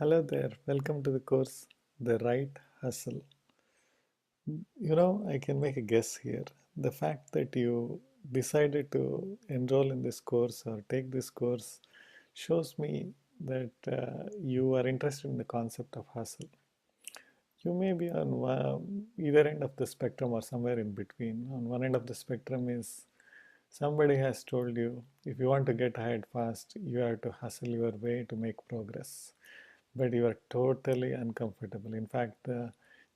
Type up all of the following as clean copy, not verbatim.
Hello there, welcome to the course The Right Hustle. I can make a guess here. The fact that you decided to enroll in this course or take this course shows me that you are interested in the concept of hustle. You may be on either end of the spectrum or somewhere in between. On one end of the spectrum is somebody has told you if you want to get ahead fast, you have to hustle your way to make progress, but you are totally uncomfortable. In fact,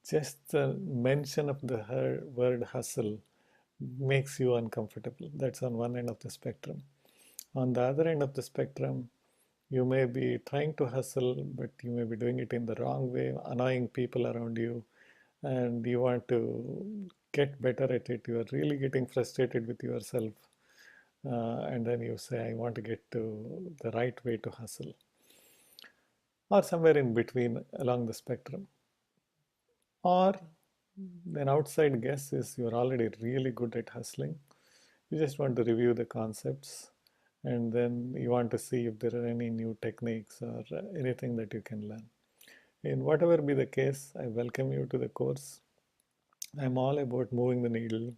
just the mention of the word hustle makes you uncomfortable. That's on one end of the spectrum. On the other end of the spectrum, you may be trying to hustle, but you may be doing it in the wrong way, annoying people around you, and you want to get better at it. You are really getting frustrated with yourself, and then you say, I want to get to the right way to hustle, or somewhere in between along the spectrum. Or an outside guess is you're already really good at hustling. You just want to review the concepts and then you want to see if there are any new techniques or anything that you can learn. In whatever be the case, I welcome you to the course. I'm all about moving the needle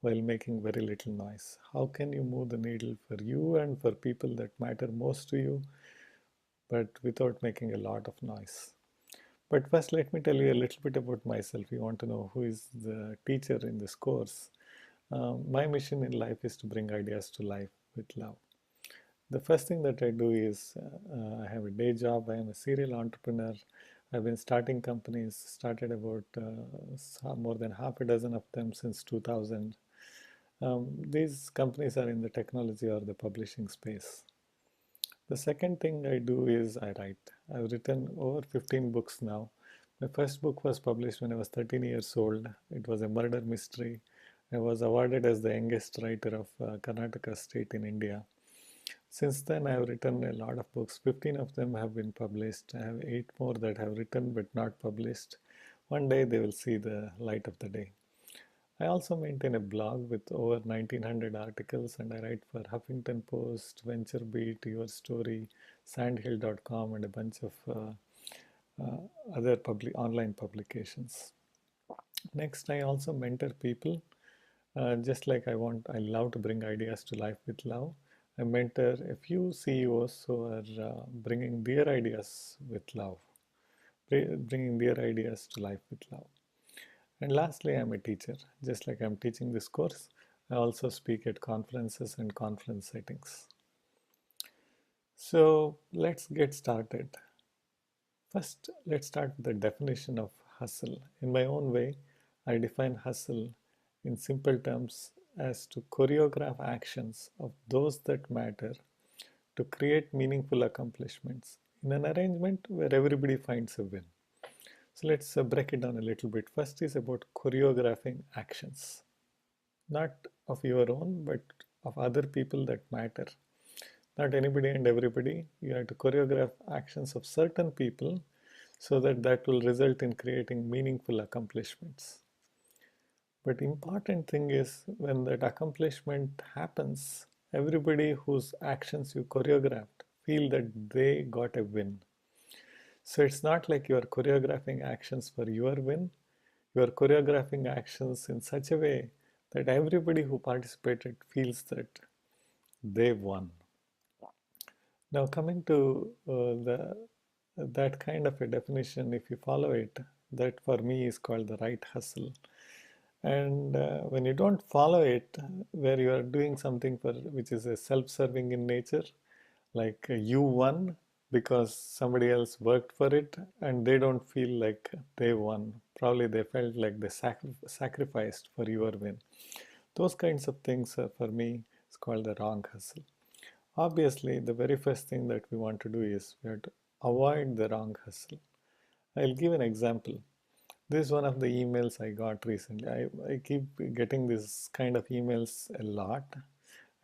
while making very little noise. How can you move the needle for you and for people that matter most to you, but without making a lot of noise? But first, let me tell you a little bit about myself. You want to know who is the teacher in this course. My mission in life is to bring ideas to life with love. The first thing that I do is I have a day job. I am a serial entrepreneur. I've been starting companies, started about more than half a dozen of them since 2000. These companies are in the technology or the publishing space. The second thing I do is I write. I've written over 15 books now. My first book was published when I was 13 years old. It was a murder mystery. I was awarded as the youngest writer of Karnataka state in India. Since then, I have written a lot of books. 15 of them have been published. I have 8 more that have written but not published. One day they will see the light of the day. I also maintain a blog with over 1900 articles and I write for Huffington Post, VentureBeat, Your Story, Sandhill.com, and a bunch of uh, other online publications. Next, I also mentor people. Just like I love to bring ideas to life with love. I mentor a few CEOs who are bringing their ideas with love, bringing their ideas to life with love. And lastly, I'm a teacher. Just like I'm teaching this course, I also speak at conferences and conference settings. So let's get started. First, let's start with the definition of hustle. In my own way, I define hustle in simple terms as to choreograph actions of those that matter to create meaningful accomplishments in an arrangement where everybody finds a win. So let's break it down a little bit. First is about choreographing actions, not of your own, but of other people that matter. Not anybody and everybody. You have to choreograph actions of certain people so that that will result in creating meaningful accomplishments. But important thing is when that accomplishment happens, everybody whose actions you choreographed feel that they got a win. So it's not like you are choreographing actions for your win. You are choreographing actions in such a way that everybody who participated feels that they won. Now coming to the that kind of a definition, if you follow it, that for me is called the right hustle. And when you don't follow it, where you are doing something for which is a self-serving in nature, like you won because somebody else worked for it, and they don't feel like they won. Probably they felt like they sacrificed for your win. Those kinds of things, for me, is called the wrong hustle. Obviously, the very first thing that we want to do is we have to avoid the wrong hustle. I'll give an example. This is one of the emails I got recently. I keep getting this kind of emails a lot.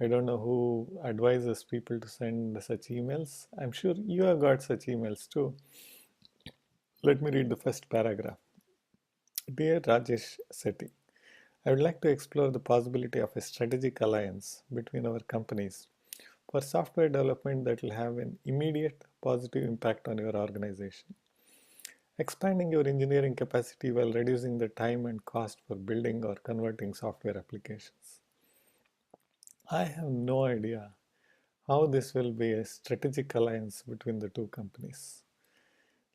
I don't know who advises people to send such emails. I'm sure you have got such emails too. Let me read the first paragraph. Dear Rajesh Setty, I would like to explore the possibility of a strategic alliance between our companies for software development that will have an immediate positive impact on your organization. Expanding your engineering capacity while reducing the time and cost for building or converting software applications. I have no idea how this will be a strategic alliance between the two companies.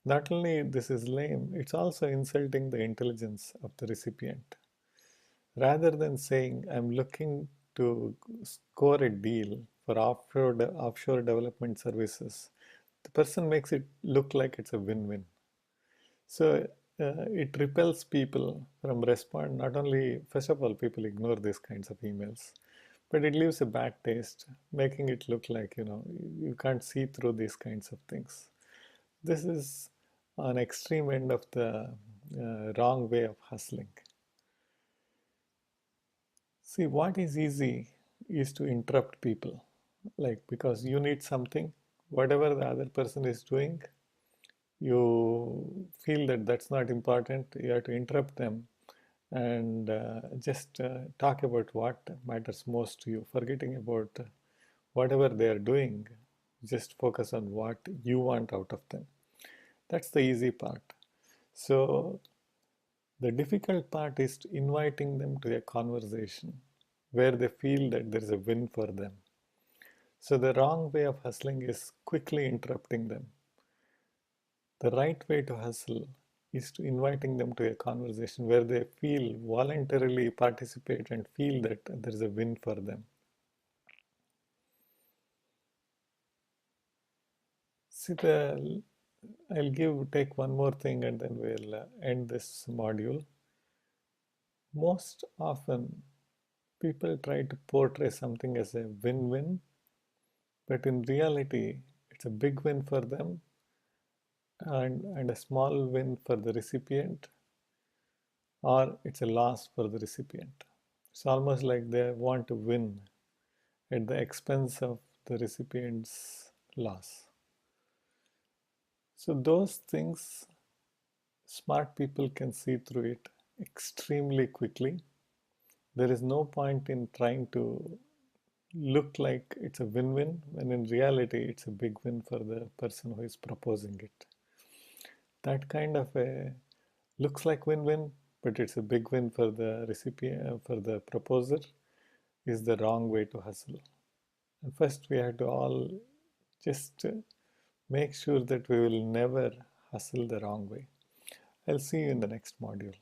Not only this is lame, it's also insulting the intelligence of the recipient. Rather than saying, I'm looking to score a deal for offshore development services, the person makes it look like it's a win-win. So it repels people from respond. Not only, first of all, people ignore these kinds of emails, but it leaves a bad taste, making it look like, you can't see through these kinds of things. This is an extreme end of the wrong way of hustling. See, what is easy is to interrupt people, like because you need something, whatever the other person is doing, you feel that that's not important, you have to interrupt them and just talk about what matters most to you, forgetting about whatever they are doing. Just focus on what you want out of them. That's the easy part. So the difficult part is inviting them to a conversation where they feel that there is a win for them. So the wrong way of hustling is quickly interrupting them. The right way to hustle is to inviting them to a conversation where they feel voluntarily participate and feel that there is a win for them. See, I'll take one more thing and then we'll end this module. Most often, people try to portray something as a win-win, but in reality, it's a big win for them and a small win for the recipient, or it's a loss for the recipient. It's almost like they want to win at the expense of the recipient's loss. So, those things, smart people can see through it extremely quickly. There is no point in trying to look like it's a win win when in reality it's a big win for the person who is proposing it. That kind of a looks like win win, but it's a big win for the recipient, for the proposer, is the wrong way to hustle. And first, we have to all just make sure that we will never hustle the wrong way. I'll see you in the next module.